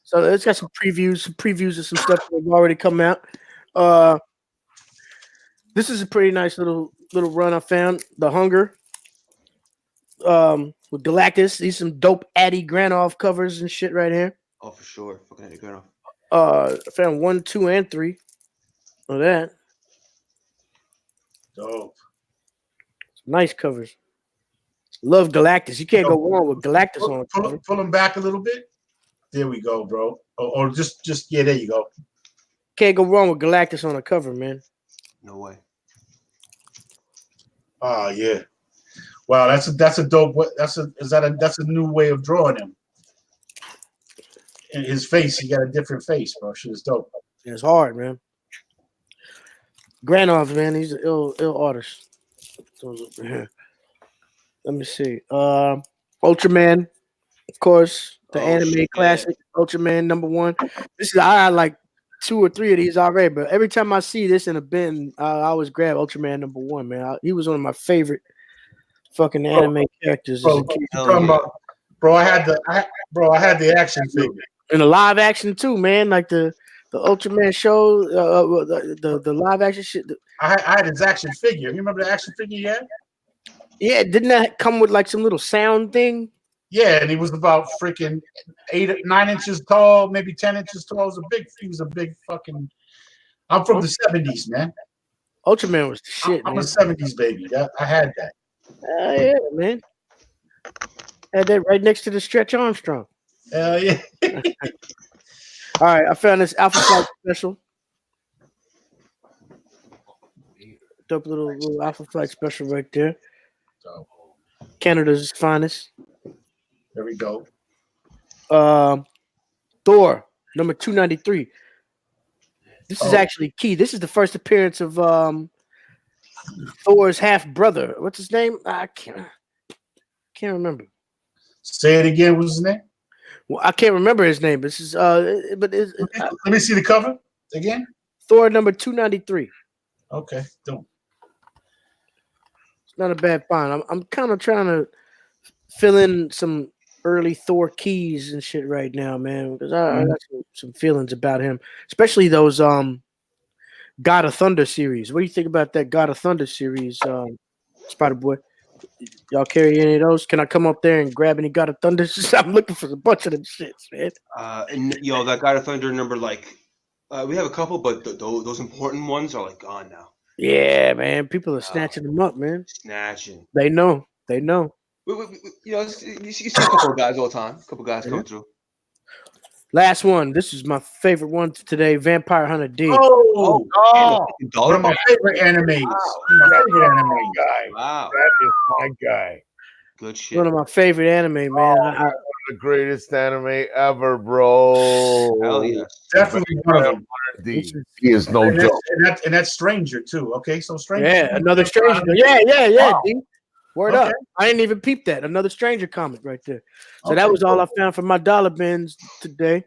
So it's got some previews of some stuff that have already come out. This is a pretty nice little run I found. The Hunger with Galactus. These some dope Addy Granoff covers and shit right here. Oh, for sure. Fucking Addy Granoff. I found 1, 2, and 3 of that. Dope. Nice covers. Love Galactus. You can't go wrong with Galactus on the cover. Pull them back a little bit. There we go, bro. Or just there you go. Can't go wrong with Galactus on the cover, man. No way. Oh yeah. Wow, that's a dope. That's a new way of drawing him. In his face, he got a different face, bro. Shit is dope. It's hard, man. Granoff, man, he's an ill artist. Let me see. Ultraman, of course, the anime classic, Ultraman #1. I had like 2 or 3 of these already, but every time I see this in a bin, I always grab Ultraman #1, man. He was one of my favorite fucking anime characters. Bro, I had the action figure. And the live action too, man. Like the Ultraman show, the live action shit. I had his action figure. You remember the action figure you had? Yeah, didn't that come with like some little sound thing? Yeah, and he was about freaking 9 inches tall, maybe 10 inches tall. He was a big fucking. I'm from the 70s, man. Ultraman was the shit. I'm a 70s baby. I had that. Yeah, man. Had that right next to the Stretch Armstrong. Yeah. All right, I found this Alpha Flight special. Dope little Alpha Flight special right there. Canada's finest. There we go. Thor #293. This is actually key. This is the first appearance of Thor's half brother. What's his name? I can't remember. Say it again. What's his name? Well, I can't remember his name. This is let me see the cover again. Thor #293. Okay, don't. It's not a bad find. I'm kind of trying to fill in some early Thor keys and shit right now, man, because I got some feelings about him, especially those God of Thunder series. What do you think about that God of Thunder series, Spider Boy? Y'all carry any of those? Can I come up there and grab any God of Thunder? I'm looking for a bunch of them shits, man. That God of Thunder number, like, we have a couple, but those important ones are like gone now. Yeah, man. People are snatching them up, man. Snatching. They know. You see a couple of guys all the time. A couple of guys coming through. Last one. This is my favorite one today. Vampire Hunter D. One of my favorite animes. Wow, that is my guy. Good shit. One of my favorite anime, man. The greatest anime ever, bro. Hell yes. Definitely one of them. He is no joke. And that's Stranger too. Okay, so Stranger. Yeah, another Stranger. Yeah. Wow. D. Word up. I didn't even peep that. Another Stranger comic right there. So that was all I found for my dollar bins today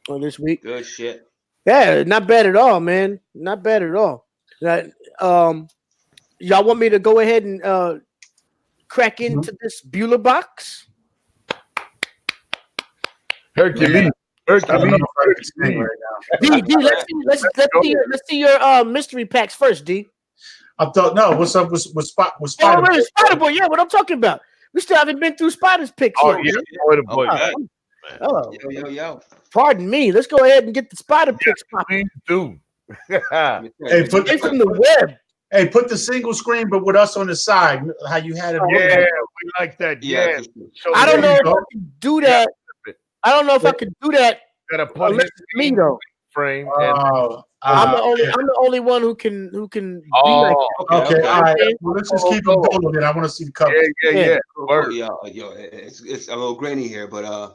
or this week. Good shit. Yeah, not bad at all, man. Not bad at all. Y'all want me to go ahead and crack into this Beulah box? Hercules. D, let's see your mystery packs first, D. I thought what's up with Spider? Spider Boy, yeah, what I'm talking about. We still haven't been through Spider's picks yet. Boy. Oh, Yo. Pardon me. Let's go ahead and get the Spider picks popping. Dude. Hey, from the web. Hey, put the single screen, but with us on the side, how you had it. Yeah, we like that. Yeah. I don't know if I can do that. I don't know if I can do that. Gotta put me though. Frame. I'm the only one who can be like that. Okay. All right. Well, let's just keep them going. Then I want to see the cover. Yeah. Yo, it's a little grainy here, but I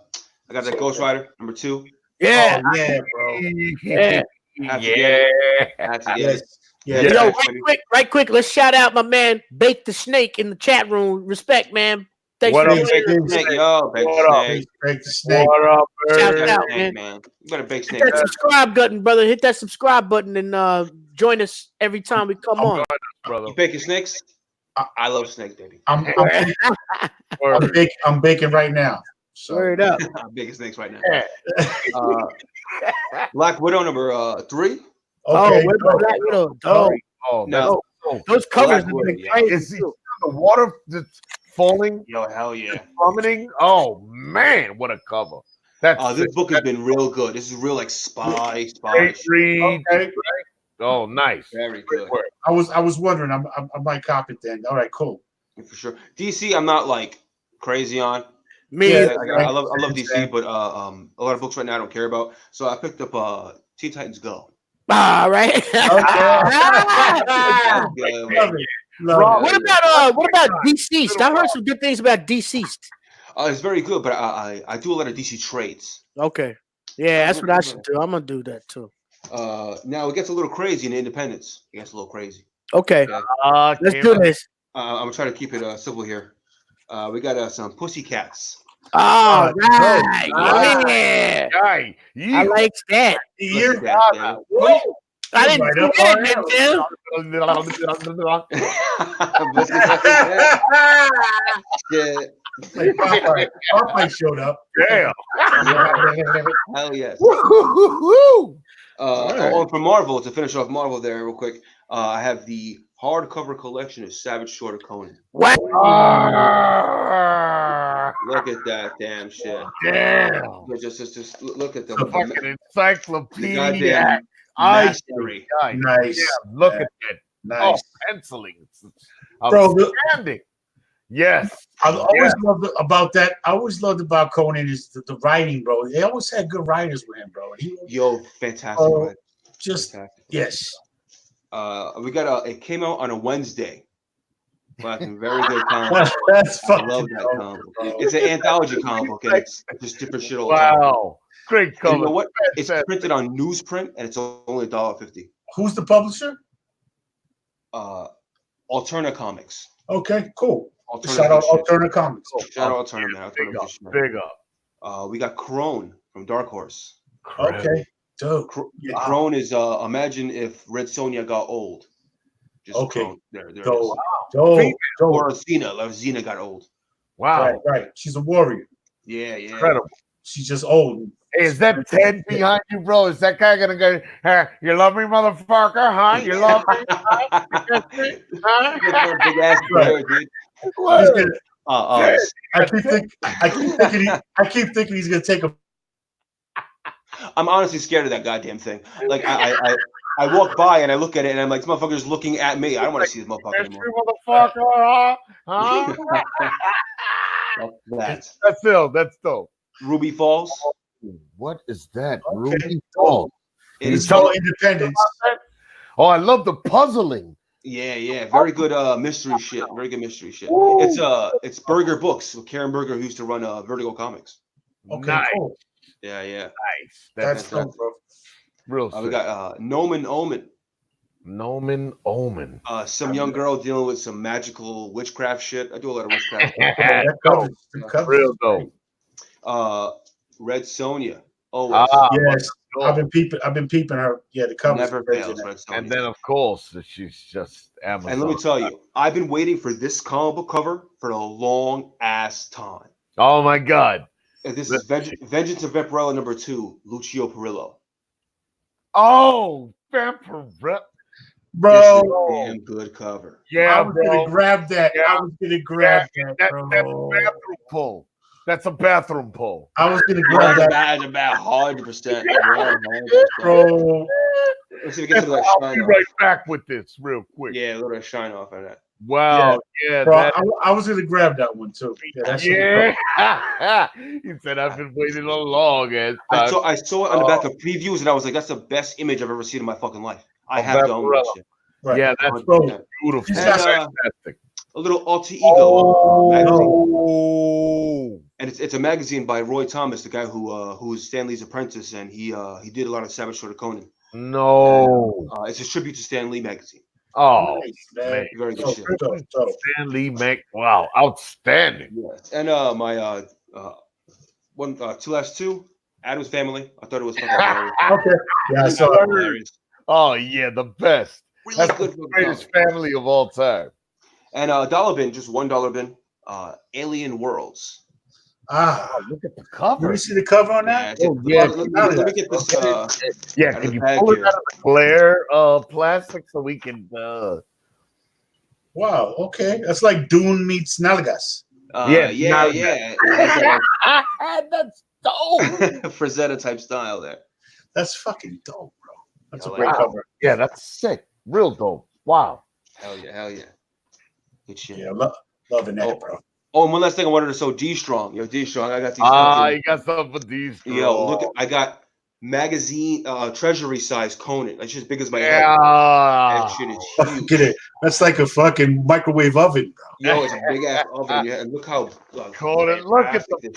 got that Ghost Rider number 2. Yeah, bro. Yeah. Yo, right quick. Let's shout out my man Bake the Snake in the chat room. Respect, man. Thanks for Bake the Snake. Yo, Bake the Snake. What up, shout out, man. You better Bake Snake. Hit that subscribe button, brother. Hit that subscribe button and join us every time we come on. Brother. You baking snakes? I love snakes, baby. I'm baking right now. So. Word up. I'm baking snakes right now. Black Widow number 3. Okay. What about Black Widow? No. Those covers have been crazy. Is the water that's falling? Yo, hell yeah. Plummeting? Oh man, what a cover. This book has been real good. This is real like spy. Read. Okay. Oh, nice. Very good. I was wondering. I might copy it then. All right, cool. For sure. DC, I'm not like crazy on. Me, I love DC, but a lot of books right now I don't care about. So I picked up Teen Titans Go. All right. What about Deceased? I heard some good things about Deceased. It's very good, but I do a lot of DC trades. Okay. Yeah, that's what I should do. I'm gonna do that too. Now it gets a little crazy in Independence. It gets a little crazy. Okay. Let's do this. I'm gonna try to keep it simple here. We got some Pussycats. Oh, right. Yeah. Guy. I like that. I didn't do that, Popeye showed up. Damn. Hell yes. For Marvel, to finish off Marvel there real quick, I have the hardcover collection of Savage Sword of Conan. What? Look at that damn shit. Damn. Just look at the fucking encyclopedia. Goddamn mastery. Nice. Yeah, look at that. Nice. Penciling. Bro, outstanding. Yes. I always loved about that. I always loved about Conan is the writing, bro. They always had good writers with him, bro. Fantastic. Yes. We got it came out on a Wednesday. Fucking very good comic. That's I love that comic. It's an anthology comic book, and it's just different shit all the time. Wow. Great comic. You know what? It's printed on newsprint, and it's only $1.50. Who's the publisher? Alterna Comics. Okay, cool. Shout out Alterna Comics. Shout out Alterna, man. Big up. We got Crone from Dark Horse. Okay, dope. Crone is imagine if Red Sonja got old. Just okay. Crone. There it is. Dope. Or Xena got old. Wow. Right. She's a warrior. Yeah. Incredible. She's just old. Hey, is that Ted behind you, bro? Is that guy gonna go, hey, you love me, motherfucker, huh? You love me? Big ass player, dude. I keep thinking he's gonna take a. I'm honestly scared of that goddamn thing. Like I walk by and I look at it and I'm like, this motherfucker's looking at me. I don't want to see this motherfucker anymore. Motherfucker, huh? That's dope. That's dope. Ruby Falls. What is that? Okay. Ruby Falls. It's called Independence. Oh, I love the puzzling. Yeah. Very good mystery shit. Very good mystery shit. Ooh. It's Berger Books. Karen Berger, who used to run Vertigo Comics. Okay, nice. cool. Yeah. Nice. That's dope, bro. Real we got Nomen Omen. Nomen Omen. Some young girl dealing with some magical witchcraft shit. I do a lot of witchcraft. Real dope. Red Sonja. Oh yes. I've been peeping her. Yeah, the cover never fails. Red Sonja. And then of course she's just Amazon. And let me tell you, I've been waiting for this comic book cover for a long ass time. Oh my god. And this is Vengeance of Vampirella #2, Lucio Perillo. Oh, Vampirella. Bro, damn good cover. Yeah, I was gonna grab that. I was gonna grab that, bro. That's a bathroom pull. That's a bathroom pull. I was gonna grab that. About 100%. Bro. Let's see if we get some of that shine. I'll be right back with this real quick. Yeah, a little shine off on that. Wow. Yeah. Bro, I was gonna grab that one too. Yeah. He said I've been waiting a long ass time. I saw it on the back of previews and I was like, that's the best image I've ever seen in my fucking life. I have done that shit. Right. Yeah, that's beautiful. And, fantastic. A little alter ego magazine. Oh. And it's a magazine by Roy Thomas, the guy who was Stan Lee's apprentice, and he did a lot of Savage Sword of Conan. No. And, it's a tribute to Stan Lee magazine. Oh, nice, man. Very good shit. Stan Lee wow, outstanding. Yeah. And my two last two, Addams Family. I thought it was fucking hilarious. Okay. Yeah, I saw it. Oh yeah, the best. Really That's good. The greatest family of all time. And dollar bin, just $1 bin. Alien Worlds. Look at the cover. You see the cover on that? Yeah, let me get this. Can you pull it out of the glare plastic so we can? Wow. Okay, that's like Dune meets Nalagas. Yeah. That's dope. Frazetta type style there. That's fucking dope, bro. That's a great cover. Yeah, that's sick. Real dope. Wow. Hell yeah. Good shit. Yeah, loving that, bro. Oh, and one last thing I wanted to show D-Strong. Yo, D-Strong, I got these. You got something for D-Strong. Yo, look, I got magazine treasury size Conan. That's just as big as my head. That shit is huge. Look at it. That's like a fucking microwave oven, bro. Yo, it's a big ass oven. Yeah, and look how Conan, look at the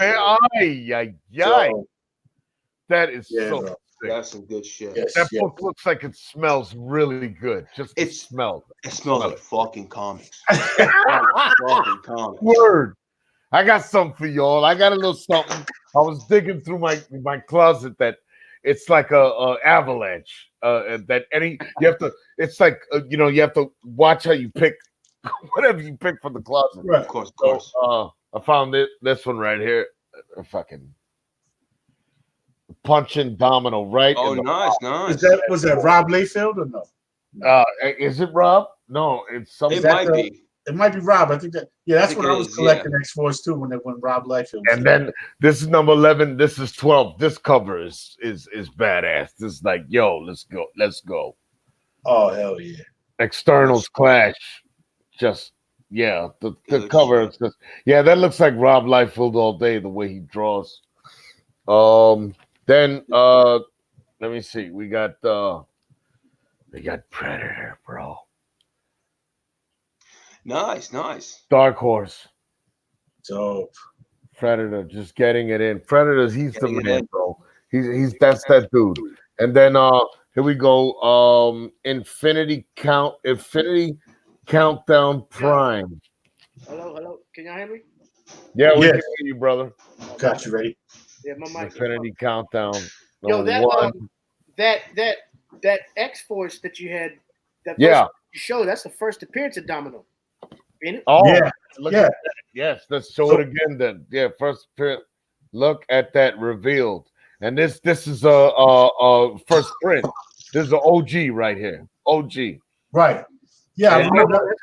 that is so sick. That's some good shit. Yes, that book looks like it smells really good. It smells like fucking comics. Fucking comics. Word. I got something for y'all. I got a little something. I was digging through my closet that it's like a avalanche. You have to. It's like you have to watch how you pick whatever you pick from the closet. Right. Of course. So, I found this one right here. Fucking punching domino right. Oh, nice. Was that Rob Layfield or no? Is it Rob? No, it's something. It might be. It might be Rob. I think that. Yeah, that's when I was collecting X-Force too. When Rob Liefeld. And then this is number 11. This is 12. This cover is badass. This is like, yo, let's go. Oh hell yeah! Externals clash. Just the cover is just that looks like Rob Liefeld all day. The way he draws. Then let me see. We got Predator, bro. Nice. Dark Horse. Dope. Predator, just getting it in. Predators, he's the man, bro. That's that dude. And then here we go. Infinity Countdown Prime. Hello. Can y'all hear me? Yeah, we can hear you, brother. Got you ready. Yeah, my mic. Infinity Countdown. Yo, that X-Force that you had. You showed that's the first appearance of Domino. Ain't it? Oh yeah. Yes, let's show it again then. Yeah, first appearance. Look at that revealed. And this is a first print. This is an OG right here. OG. Right. Yeah,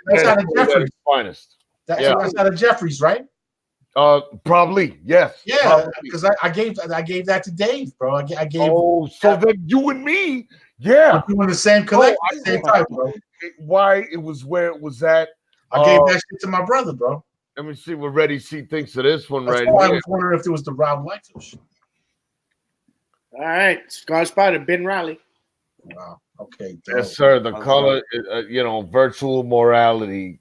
that's out of Jeffrey's finest. That's out of Jeffries, right? Probably, yes. Yeah, because I gave that to Dave, bro. I gave. Oh, so then you and me, yeah, we're doing the same collection, same type, bro. Why it was where it was at? I gave that shit to my brother, bro. Let me see what Reddy C thinks of this one. That's right why here. I was wondering if it was the Rob Whitefish. All right, Scar Spider, Ben Riley. Wow. Okay. Yes, sir. The color, virtual mortality.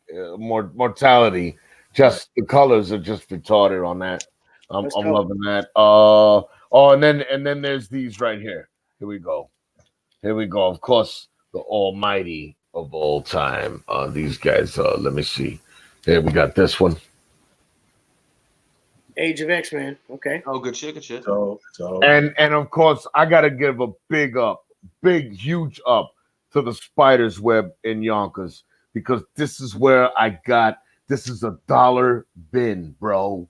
Just the colors are just retarded on that. I'm loving that. And then there's these right here. Here we go. Of course, the almighty of all time. These guys. Let me see. Here we got this one. Age of X-Men. Okay. Oh, good shit. And of course, I gotta give a huge up to the Spider's Web in Yonkers, because this is where I got. This is $1 bin, bro.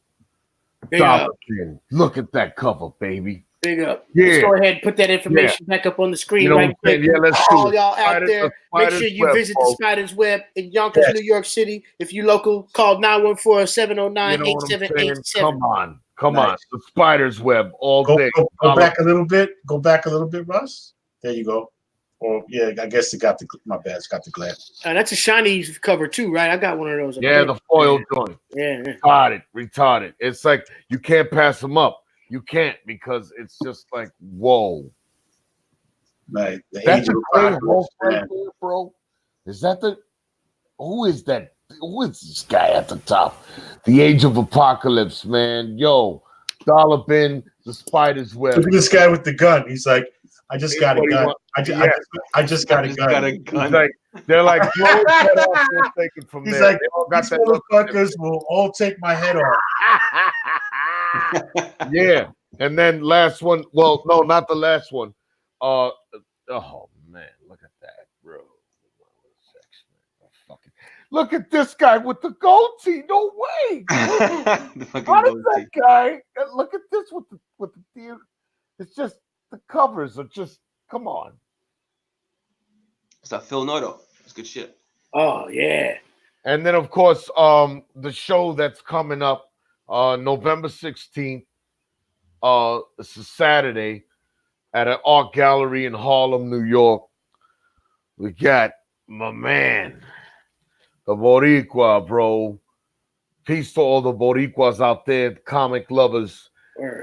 $1 bin. Look at that cover, baby. Big up. Yeah. Let's go ahead and put that information back up on the screen right quick. Yeah, let's all y'all out there, make sure you visit the Spider's Web in Yonkers, New York City. If you local, call 914-709-8787. Come on. The Spider's Web all day. Go back a little bit. Go back a little bit, Russ. There you go. Or I guess it got my bad. It's got the glass. That's a shiny cover too, right? I got one of those. The foil joint. Yeah. Retarded. It's like you can't pass them up. You can't, because it's just like, whoa. Right. That's a great Hulk right there, bro. Is that who is that? Who is this guy at the top? The Age of Apocalypse, man. Yo, $1 bin, the Spider's Web. Look at this guy with the gun. He's like, I just got a gun. I just got a gun. They're like, take it from He's there. Like, these motherfuckers will all take my head off. Yeah. And then last one. Well, no, not the last one. Oh man, look at that, bro. Look at this guy with the goatee. No way. How does that guy? Look at this with the deer. It's just the covers are just, come on. It's that Phil Noto. It's good shit. Oh yeah. And then of course, the show that's coming up, November 16th. It's a Saturday at an art gallery in Harlem, New York. We got my man, the Boricua, bro. Peace to all the Boricuas out there, comic lovers.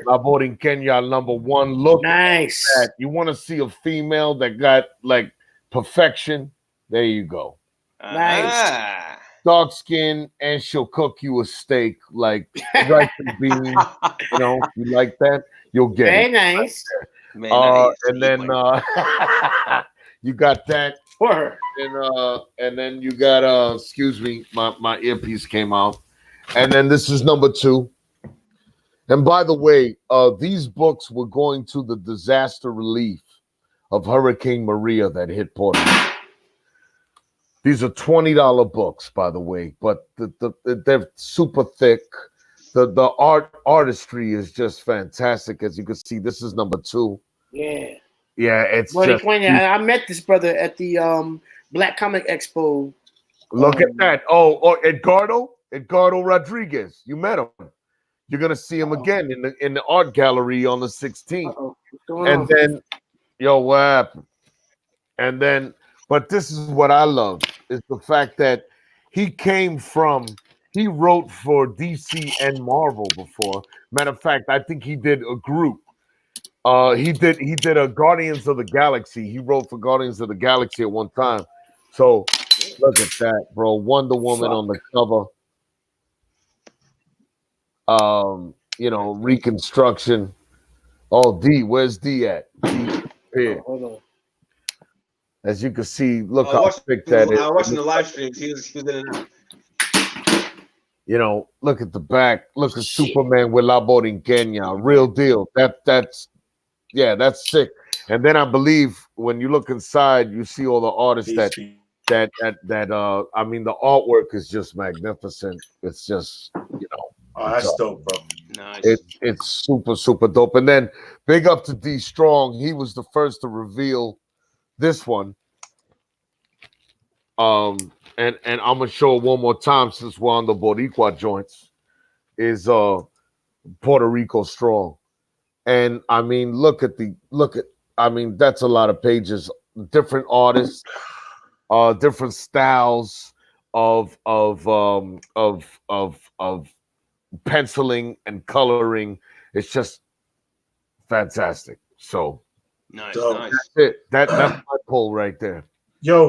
La Borinqueña #1. Look nice. At that. You want to see a female that got like perfection? There you go. Nice. Dark skin, and she'll cook you a steak like rice and beans. You like that? You'll get very it. nice. And then you got that. And then you got excuse me, my earpiece came out. And then this is number 2. And by the way, these books were going to the disaster relief of Hurricane Maria that hit Puerto Rico. These are $20 books, by the way, but they're super thick. The artistry is just fantastic. As you can see, this is number 2. Yeah. Yeah, it's just... I met this brother at the Black Comic Expo. Look at that. Oh, Edgardo Rodriguez. You met him. You're gonna see him again in the art gallery on the 16th. And then, what happened? And then, but this is what I love is the fact that he wrote for DC and Marvel before. Matter of fact, I think he did a group. He did a Guardians of the Galaxy. He wrote for Guardians of the Galaxy at one time. So look at that, bro. Wonder Woman on the cover. Reconstruction. Oh, D, where's D at? D here. Hold on. As you can see, look how thick that is. I was watching the live streams. He was in and out. Look at the back. Look at Superman with La Borinqueña. Real deal. That's sick. And then I believe when you look inside, you see all the artists that I mean, the artwork is just magnificent. It's just, Oh, that's dope, bro. Nice. It's super, super dope. And then big up to D Strong. He was the first to reveal this one. and I'm gonna show it one more time since we're on the Boricua joints, is Puerto Rico Strong. And I mean, look at I mean, that's a lot of pages, different artists, different styles of penciling and coloring. It's just fantastic. So nice. that's it. That's my pull right there. Yo,